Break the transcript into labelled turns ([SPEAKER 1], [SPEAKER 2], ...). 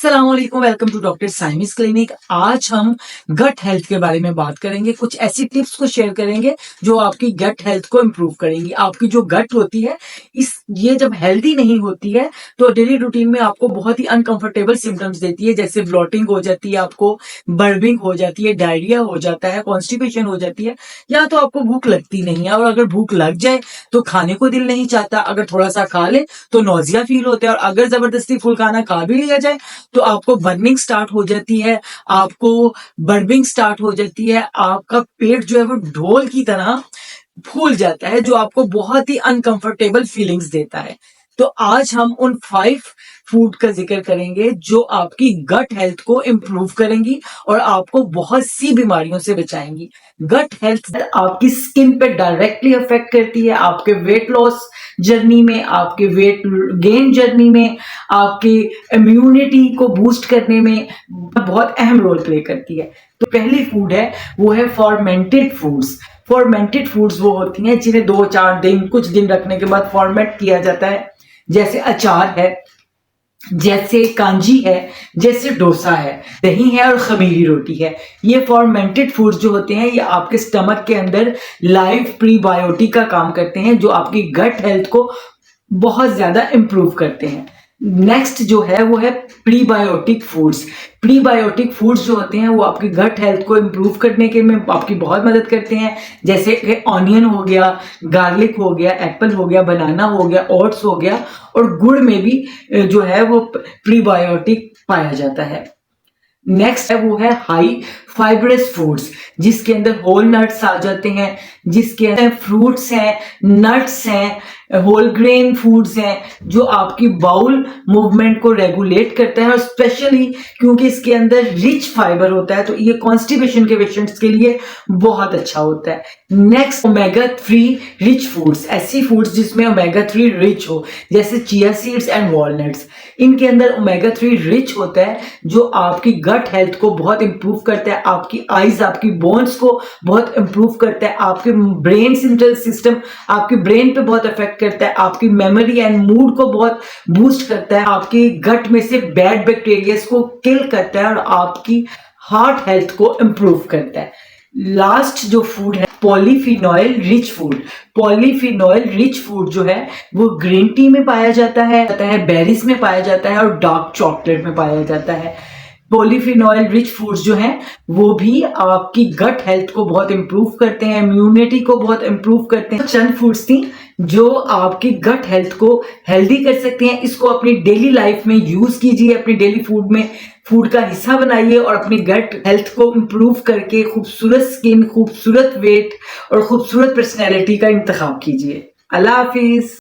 [SPEAKER 1] अस्सलामुअलैकुम, welcome to doctor साइमिस clinic. आज हम गट हेल्थ के बारे में बात करेंगे। कुछ ऐसी टिप्स को शेयर करेंगे जो आपकी गट हेल्थ को इम्प्रूव करेंगी। आपकी जो गट होती है ये जब हेल्दी नहीं होती है तो डेली रूटीन में आपको बहुत ही अनकंफर्टेबल सिम्टम्स देती है, जैसे ब्लॉटिंग हो जाती है, आपको बर्बिंग हो जाती है, डायरिया हो जाता है, कॉन्स्टिपेशन हो जाती है, या तो आपको भूख लगती नहीं है, और अगर भूख लग जाए तो खाने को दिल नहीं चाहता। अगर थोड़ा सा खा ले तो नौजिया फील होता है, और अगर जबरदस्ती फुल खाना खा भी लिया जाए तो आपको बर्निंग स्टार्ट हो जाती है, आपको बर्बिंग स्टार्ट हो जाती है, आपका पेट जो है वो ढोल की तरह फूल जाता है, जो आपको बहुत ही अनकंफर्टेबल फीलिंग्स देता है। तो आज हम उन 5 फूड का जिक्र करेंगे जो आपकी गट हेल्थ को इम्प्रूव करेंगी और आपको बहुत सी बीमारियों से बचाएंगी। गट हेल्थ आपकी स्किन पे डायरेक्टली अफेक्ट करती है, आपके वेट लॉस जर्नी में, आपके वेट गेन जर्नी में, आपकी इम्यूनिटी को बूस्ट करने में बहुत अहम रोल प्ले करती है। तो पहली फूड है वो है फॉर्मेंटेड फूड्स। फॉर्मेंटेड फूड्स वो होती हैं जिन्हें 2-4 दिन, कुछ दिन रखने के बाद फॉर्मेट किया जाता है, जैसे अचार है, जैसे कांजी है, जैसे डोसा है, दही है और खमीरी रोटी है। ये फॉर्मेंटेड फूड्स जो होते हैं ये आपके स्टमक के अंदर लाइव प्रीबायोटिक का काम करते हैं, जो आपकी गट हेल्थ को बहुत ज्यादा इंप्रूव करते हैं। नेक्स्ट जो है वो है प्रीबायोटिक फूड्स। प्रीबायोटिक फूड्स जो होते हैं वो आपकी गट हेल्थ को इम्प्रूव करने के में आपकी बहुत मदद करते हैं, जैसे कि ऑनियन हो गया, गार्लिक हो गया, एप्पल हो गया, बनाना हो गया, ओट्स हो गया, और गुड़ में भी जो है वो प्रीबायोटिक पाया जाता है। नेक्स्ट है वो है हाई फाइब्रस फूड्स, जिसके अंदर होल नट्स आ जाते हैं, जिसके अंदर फ्रूट्स हैं, नट्स हैं, होल ग्रेन फूड्स हैं, जो आपकी बाउल मूवमेंट को रेगुलेट करता है, और स्पेशली क्योंकि इसके अंदर रिच फाइबर होता है तो ये कॉन्स्टिपेशन के पेशेंट्स के लिए बहुत अच्छा होता है। नेक्स्ट ओमेगा 3 रिच फूड्स, ऐसी फूड्स जिसमें ओमेगा 3 रिच हो, जैसे चिया सीड्स एंड वॉलनट्स। इनके अंदर ओमेगा 3 रिच होता है जो आपकी गट हेल्थ को बहुत इंप्रूव करता है, आपकी आईज, आपकी बोन्स को बहुत इंप्रूव करता है, आपके ब्रेन सिस्टम, आपके ब्रेन पे बहुत इफेक्ट करता है, आपकी मेमोरी एंड मूड को बहुत बूस्ट करता है, आपकी गट में से बैड बैक्टीरिया को किल करता है, और आपकी हार्ट हेल्थ को इंप्रूव करता है। लास्ट जो फूड है polyphenol rich food. Polyphenol rich food जो है वो ग्रीन टी में पाया जाता है, बेरीज में पाया जाता है, और डार्क चॉकलेट में पाया जाता है। पॉलीफिनॉल रिच फूड्स जो हैं वो भी आपकी गट हेल्थ को बहुत इंप्रूव करते हैं, इम्यूनिटी को बहुत इंप्रूव करते हैं। चंद फूड्स थी जो आपकी गट हेल्थ को हेल्दी कर सकते हैं। इसको अपनी डेली लाइफ में यूज कीजिए, अपनी डेली फूड का हिस्सा बनाइए, और अपनी गट हेल्थ को इंप्रूव करके खूबसूरत स्किन, खूबसूरत वेट और खूबसूरत पर्सनैलिटी का इंतखाब कीजिए। अल्लाह हाफिज।